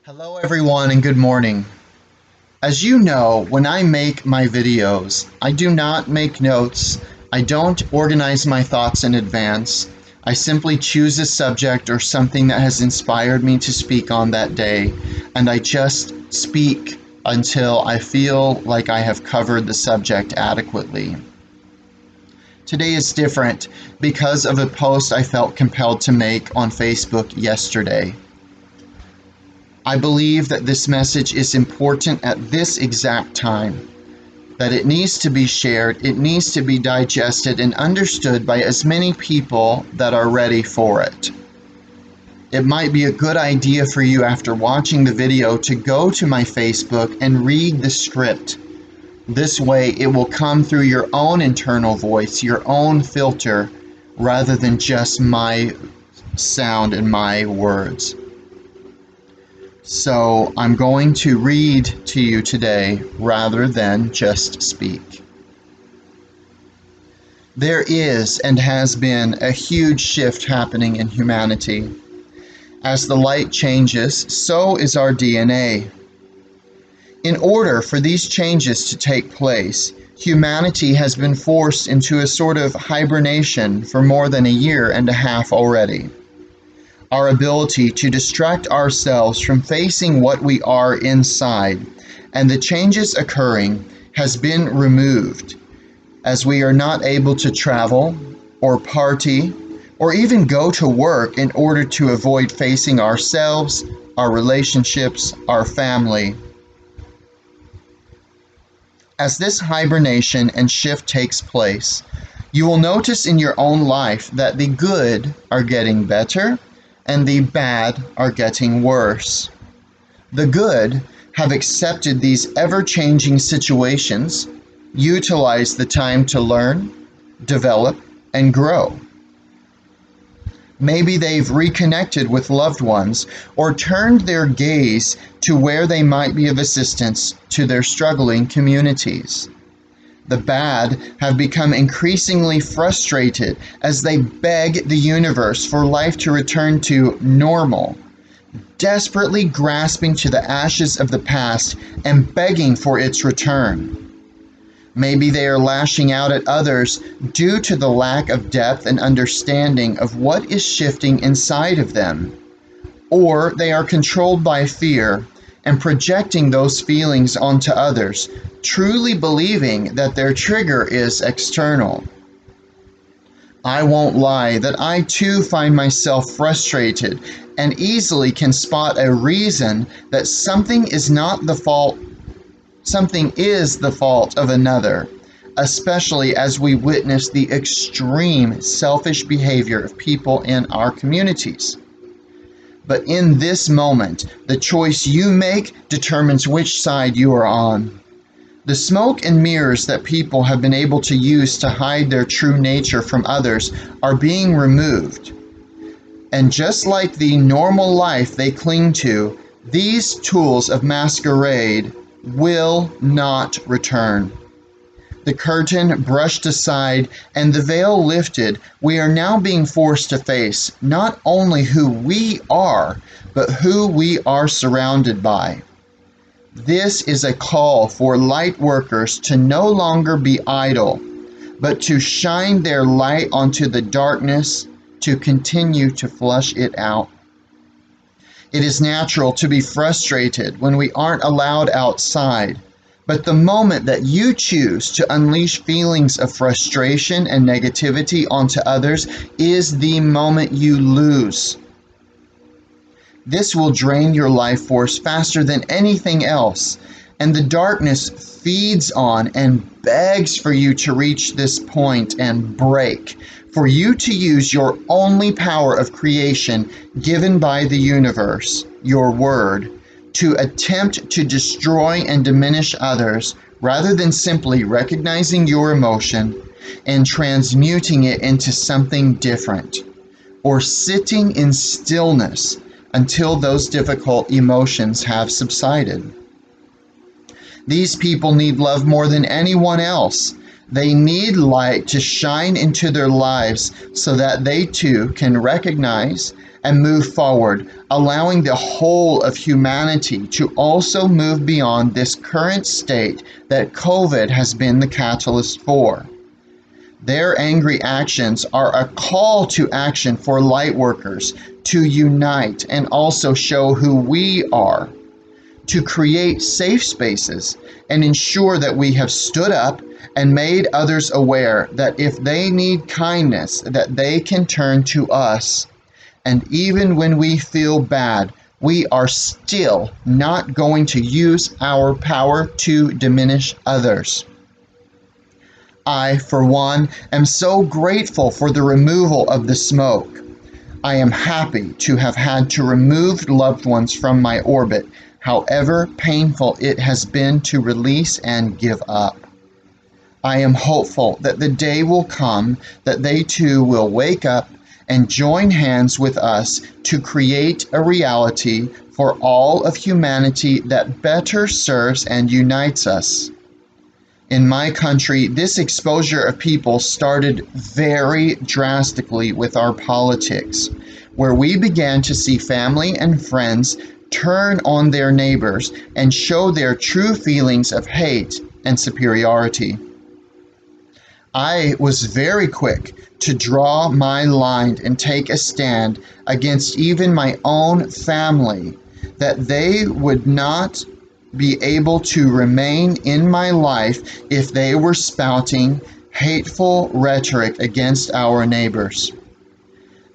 Hello everyone and good morning. As you know, when I make my videos, I do not make notes. I don't organize my thoughts in advance. I simply choose a subject or something that has inspired me to speak on that day, and I just speak until I feel like I have covered the subject adequately. Today is different because of a post I felt compelled to make on Facebook yesterday. I believe that this message is important at this exact time, that it needs to be shared, it needs to be digested and understood by as many people that are ready for it. It might be a good idea for you after watching the video to go to my Facebook and read the script. This way it will come through your own internal voice, your own filter, rather than just my sound and my words. So I'm going to read to you today rather than just speak. There is and has been a huge shift happening in humanity. As the light changes, so is our DNA. In order for these changes to take place, humanity has been forced into a sort of hibernation for more than a year and a half already. Our ability to distract ourselves from facing what we are inside and the changes occurring has been removed, as we are not able to travel or party or even go to work in order to avoid facing ourselves, our relationships, our family. As this hibernation and shift takes place, you will notice in your own life that the good are getting better and the bad are getting worse. The good have accepted these ever-changing situations, utilize the time to learn, develop, and grow. Maybe they've reconnected with loved ones or turned their gaze to where they might be of assistance to their struggling communities. The bad have become increasingly frustrated as they beg the universe for life to return to normal, desperately grasping to the ashes of the past and begging for its return. Maybe they are lashing out at others due to the lack of depth and understanding of what is shifting inside of them, or they are controlled by fear and projecting those feelings onto others, truly believing that their trigger is external. I won't lie that I too find myself frustrated and easily can spot a reason that something is the fault of another, especially as we witness the extreme selfish behavior of people in our communities. But in this moment, the choice you make determines which side you are on. The smoke and mirrors that people have been able to use to hide their true nature from others are being removed. And just like the normal life they cling to, these tools of masquerade will not return. The curtain brushed aside and the veil lifted, we are now being forced to face not only who we are, but who we are surrounded by. This is a call for light workers to no longer be idle, but to shine their light onto the darkness, to continue to flush it out. It is natural to be frustrated when we aren't allowed outside, but the moment that you choose to unleash feelings of frustration and negativity onto others is the moment you lose. This will drain your life force faster than anything else, and the darkness feeds on and begs for you to reach this point and break, for you to use your only power of creation given by the universe, your word, to attempt to destroy and diminish others rather than simply recognizing your emotion and transmuting it into something different, or sitting in stillness until those difficult emotions have subsided. These people need love more than anyone else. They need light to shine into their lives so that they too can recognize and move forward, allowing the whole of humanity to also move beyond this current state that COVID has been the catalyst for. Their angry actions are a call to action for lightworkers to unite and also show who we are, to create safe spaces and ensure that we have stood up and made others aware that if they need kindness, that they can turn to us. And even when we feel bad, we are still not going to use our power to diminish others. I, for one, am so grateful for the removal of the smoke. I am happy to have had to remove loved ones from my orbit, however painful it has been to release and give up. I am hopeful that the day will come that they too will wake up and join hands with us to create a reality for all of humanity that better serves and unites us. In my country, this exposure of people started very drastically with our politics, where we began to see family and friends turn on their neighbors and show their true feelings of hate and superiority. I was very quick to draw my line and take a stand against even my own family, that they would not be able to remain in my life if they were spouting hateful rhetoric against our neighbors.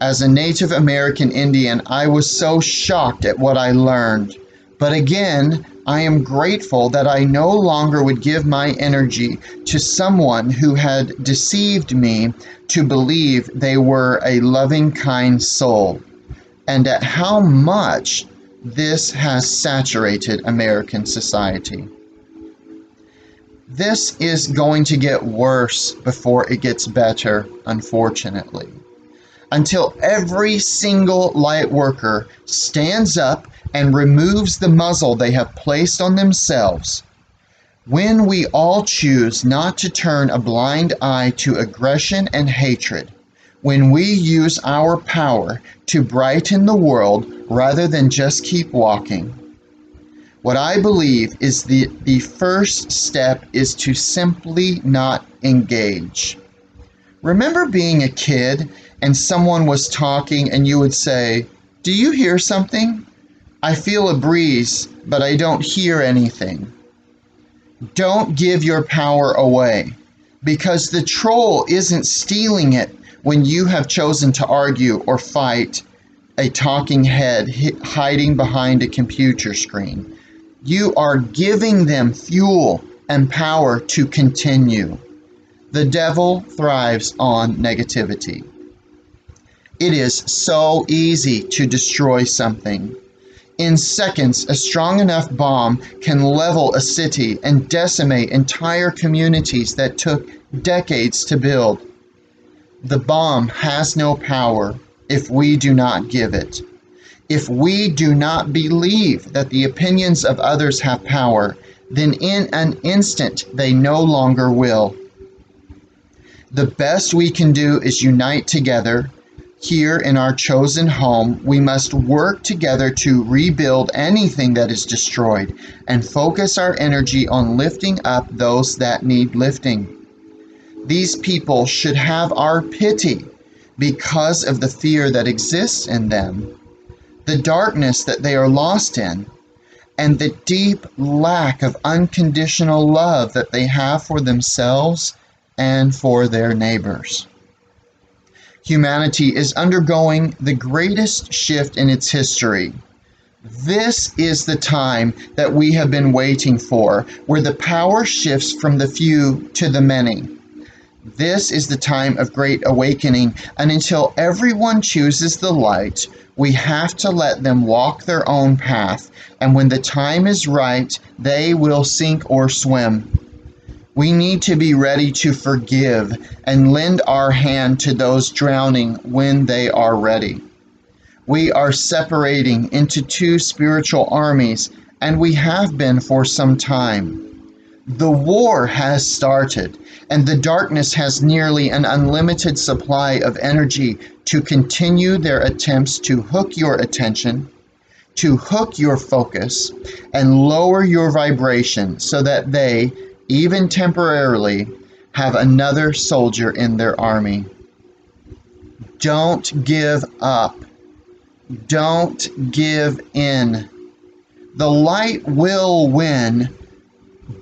As a Native American Indian, I was so shocked at what I learned. But again, I am grateful that I no longer would give my energy to someone who had deceived me to believe they were a loving, kind soul, and at how much this has saturated American society. This is going to get worse before it gets better, unfortunately, until every single light worker stands up and removes the muzzle they have placed on themselves. When we all choose not to turn a blind eye to aggression and hatred, when we use our power to brighten the world rather than just keep walking. What I believe is the first step is to simply not engage. Remember being a kid and someone was talking and you would say, "Do you hear something? I feel a breeze, but I don't hear anything." Don't give your power away, because the troll isn't stealing it when you have chosen to argue or fight a talking head hiding behind a computer screen. You are giving them fuel and power to continue. The devil thrives on negativity. It is so easy to destroy something. In seconds, a strong enough bomb can level a city and decimate entire communities that took decades to build. The bomb has no power if we do not give it. If we do not believe that the opinions of others have power, then in an instant they no longer will. The best we can do is unite together. Here in our chosen home, we must work together to rebuild anything that is destroyed and focus our energy on lifting up those that need lifting. These people should have our pity because of the fear that exists in them, the darkness that they are lost in, and the deep lack of unconditional love that they have for themselves and for their neighbors. Humanity is undergoing the greatest shift in its history. This is the time that we have been waiting for, where the power shifts from the few to the many. This is the time of great awakening, and until everyone chooses the light, we have to let them walk their own path, and when the time is right, they will sink or swim. We need to be ready to forgive and lend our hand to those drowning when they are ready. We are separating into two spiritual armies, and we have been for some time. The war has started, and the darkness has nearly an unlimited supply of energy to continue their attempts to hook your attention, to hook your focus, and lower your vibration so that they, even temporarily, have another soldier in their army. Don't give up. Don't give in. The light will win,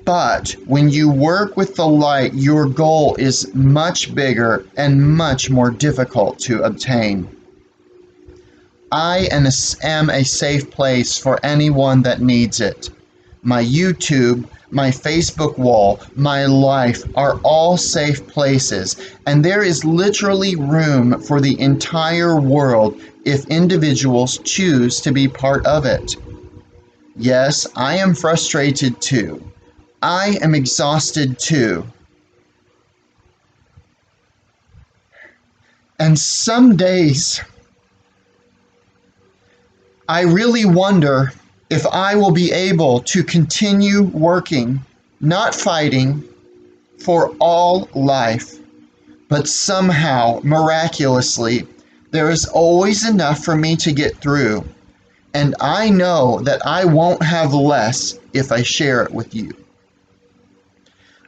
but when you work with the light, your goal is much bigger and much more difficult to obtain. I am a safe place for anyone that needs it. My YouTube, my Facebook wall, my life are all safe places, and there is literally room for the entire world if individuals choose to be part of it. Yes, I am frustrated too. I am exhausted too. And some days, I really wonder if I will be able to continue working, not fighting, for all life. But somehow, miraculously, there is always enough for me to get through. And I know that I won't have less if I share it with you.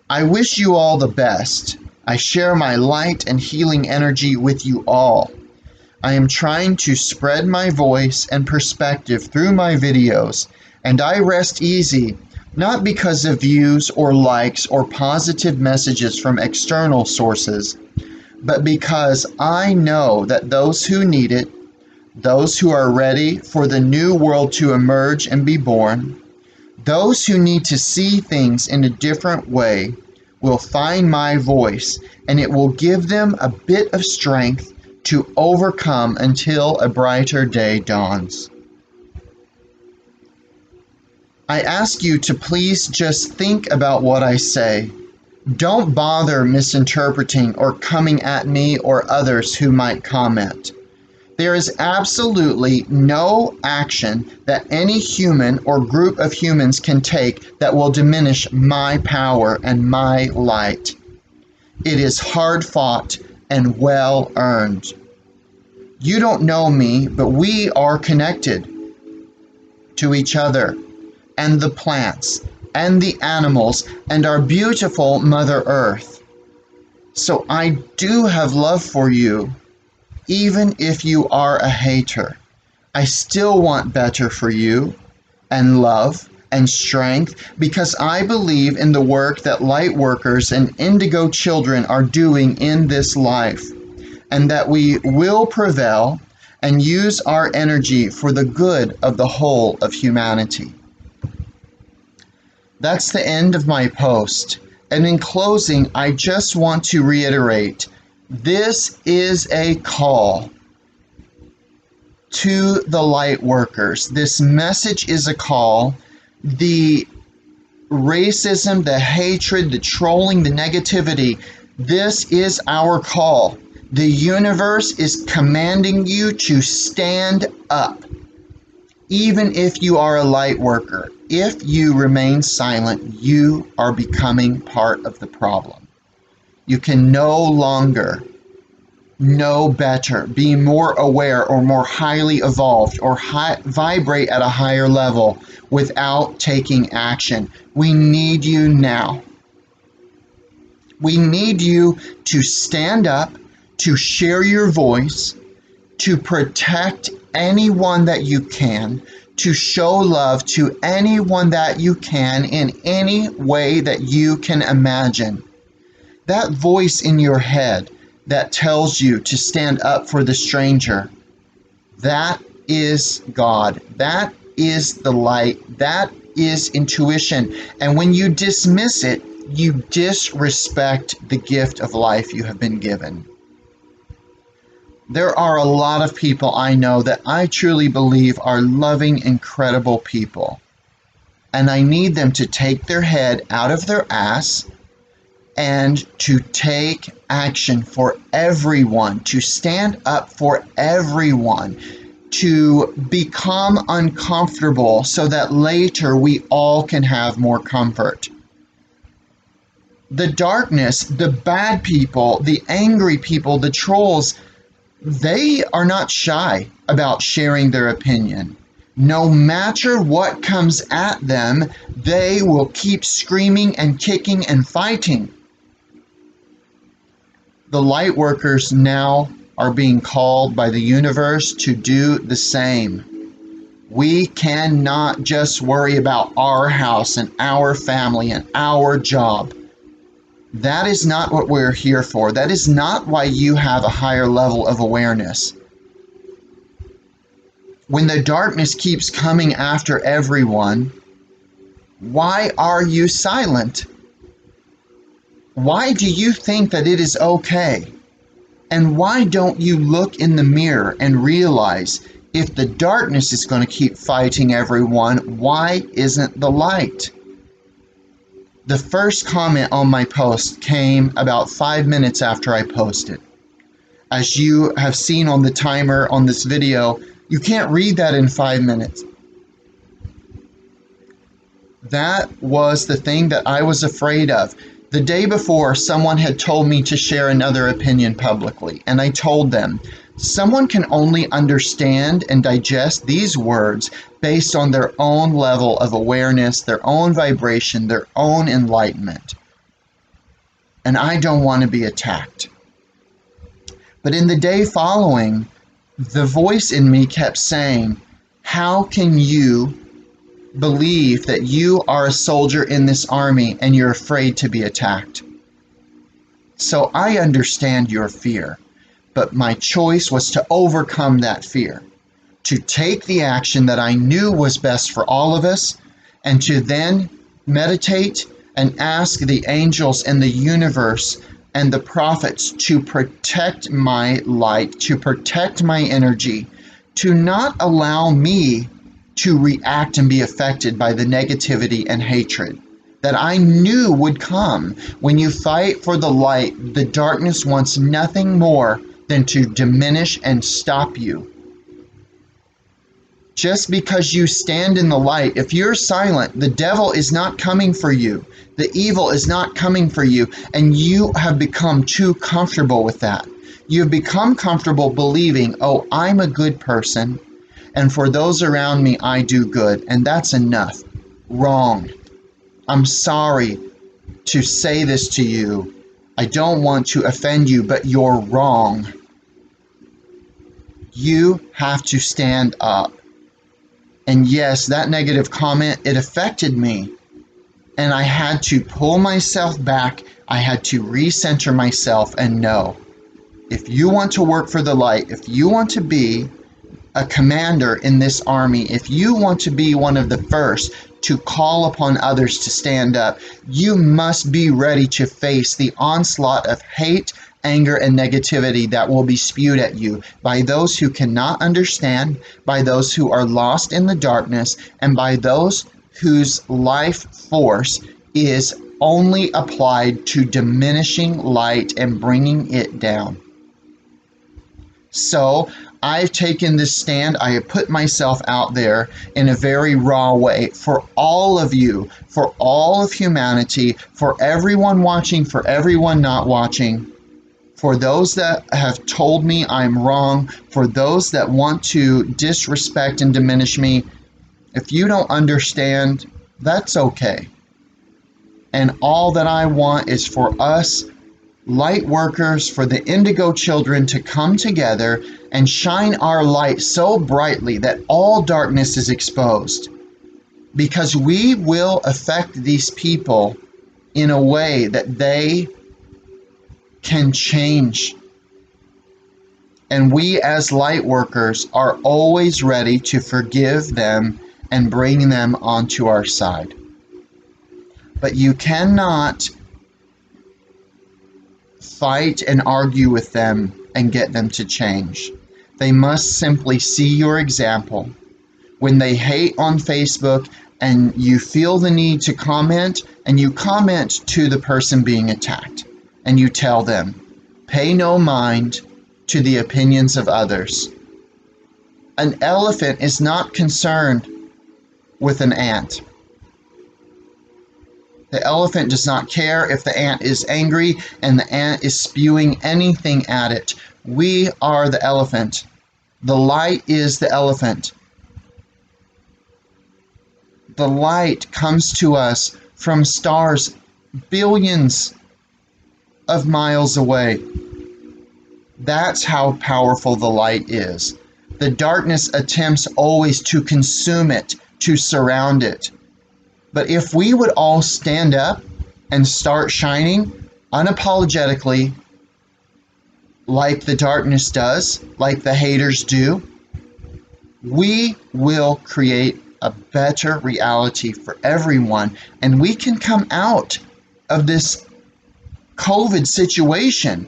I wish you all the best. I share my light and healing energy with you all. I am trying to spread my voice and perspective through my videos, and I rest easy, not because of views or likes or positive messages from external sources, but because I know that those who need it, those who are ready for the new world to emerge and be born, those who need to see things in a different way, will find my voice, and it will give them a bit of strength to overcome until a brighter day dawns. I ask you to please just think about what I say. Don't bother misinterpreting or coming at me or others who might comment. There is absolutely no action that any human or group of humans can take that will diminish my power and my light. It is hard fought and well earned. You don't know me, but we are connected to each other and the plants and the animals and our beautiful Mother Earth. So I do have love for you, even if you are a hater. I still want better for you and love and strength because I believe in the work that light workers and indigo children are doing in this life, and that we will prevail and use our energy for the good of the whole of humanity. That's the end of my post. And in closing, I just want to reiterate, this is a call to the light workers. This message is a call. The racism, the hatred, the trolling, the negativity, this is our call. The universe is commanding you to stand up. Even if you are a light worker, if you remain silent, you are becoming part of the problem. You can no longer know better, be more aware or more highly evolved or vibrate at a higher level without taking action. We need you now. We need you to stand up, to share your voice, to protect anyone that you can, to show love to anyone that you can in any way that you can imagine. That voice in your head that tells you to stand up for the stranger, that is God. That is the light. That is intuition. And when you dismiss it, you disrespect the gift of life you have been given. There are a lot of people I know that I truly believe are loving, incredible people. And I need them to take their head out of their ass and to take action for everyone, to stand up for everyone, to become uncomfortable so that later we all can have more comfort. The darkness, the bad people, the angry people, the trolls, they are not shy about sharing their opinion. No matter what comes at them, they will keep screaming and kicking and fighting. The light workers now are being called by the universe to do the same. We cannot just worry about our house and our family and our job. That is not what we're here for. That is not why you have a higher level of awareness. When the darkness keeps coming after everyone, why are you silent? Why do you think that it is okay? And why don't you look in the mirror and realize if the darkness is going to keep fighting everyone, why isn't the light? The first comment on my post came about 5 minutes after I posted. As you have seen on the timer on this video, you can't read that in 5 minutes. That was the thing that I was afraid of. The day before, someone had told me to share another opinion publicly, and I told them, someone can only understand and digest these words based on their own level of awareness, their own vibration, their own enlightenment. And I don't want to be attacked. But in the day following, the voice in me kept saying, how can you believe that you are a soldier in this army and you're afraid to be attacked? So I understand your fear, but my choice was to overcome that fear, to take the action that I knew was best for all of us, and to then meditate and ask the angels and the universe and the prophets to protect my light, to protect my energy, to not allow me to react and be affected by the negativity and hatred that I knew would come. When you fight for the light, the darkness wants nothing more than to diminish and stop you. Just because you stand in the light, if you're silent, the devil is not coming for you. The evil is not coming for you, and you have become too comfortable with that. You've become comfortable believing, oh, I'm a good person, and for those around me, I do good, and that's enough. Wrong. I'm sorry to say this to you. I don't want to offend you, but you're wrong. You have to stand up. And yes, that negative comment, it affected me. And I had to pull myself back. I had to recenter myself and know, if you want to work for the light, if you want to be a commander in this army, if you want to be one of the first to call upon others to stand up, you must be ready to face the onslaught of hate, anger, and negativity that will be spewed at you by those who cannot understand, by those who are lost in the darkness, and by those whose life force is only applied to diminishing light and bringing it down. So I've taken this stand. I have put myself out there in a very raw way for all of you, for all of humanity, for everyone watching, for everyone not watching, for those that have told me I'm wrong, for those that want to disrespect and diminish me. If you don't understand, that's okay. And all that I want is for us light workers, for the indigo children to come together and shine our light so brightly that all darkness is exposed. Because we will affect these people in a way that they can change. And we as light workers are always ready to forgive them and bring them onto our side. But you cannot fight and argue with them and get them to change. They must simply see your example. When they hate on Facebook and you feel the need to comment, and you comment to the person being attacked, and you tell them, pay no mind to the opinions of others. An elephant is not concerned with an ant. The elephant does not care if the ant is angry and the ant is spewing anything at it. We are the elephant. The light is the elephant. The light comes to us from stars billions of miles away. That's how powerful the light is. The darkness attempts always to consume it, to surround it. But if we would all stand up and start shining unapologetically, like the darkness does, like the haters do, we will create a better reality for everyone, and we can come out of this COVID situation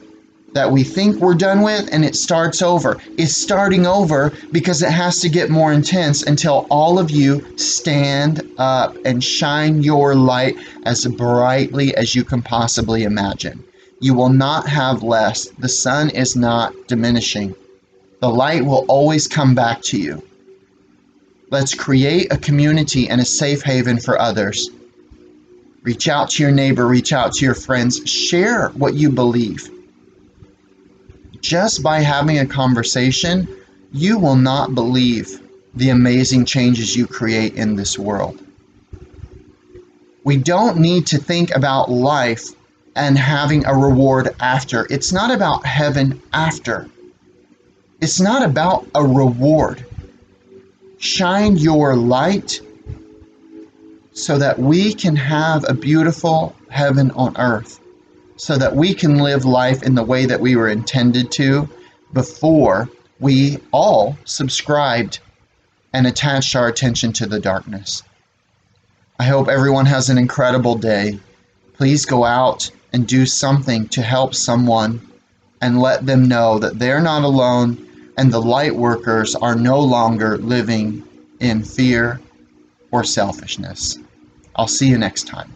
that we think we're done with, and it starts over. It's starting over because it has to get more intense until all of you stand up and shine your light as brightly as you can possibly imagine. You will not have less. The sun is not diminishing. The light will always come back to you. Let's create a community and a safe haven for others. Reach out to your neighbor, reach out to your friends, share what you believe. Just by having a conversation, you will not believe the amazing changes you create in this world. We don't need to think about life and having a reward after. It's not about heaven after. It's not about a reward. Shine your light so that we can have a beautiful heaven on earth, so that we can live life in the way that we were intended to before we all subscribed and attached our attention to the darkness. I hope everyone has an incredible day. Please go out and do something to help someone and let them know that they're not alone and the light workers are no longer living in fear or selfishness. I'll see you next time.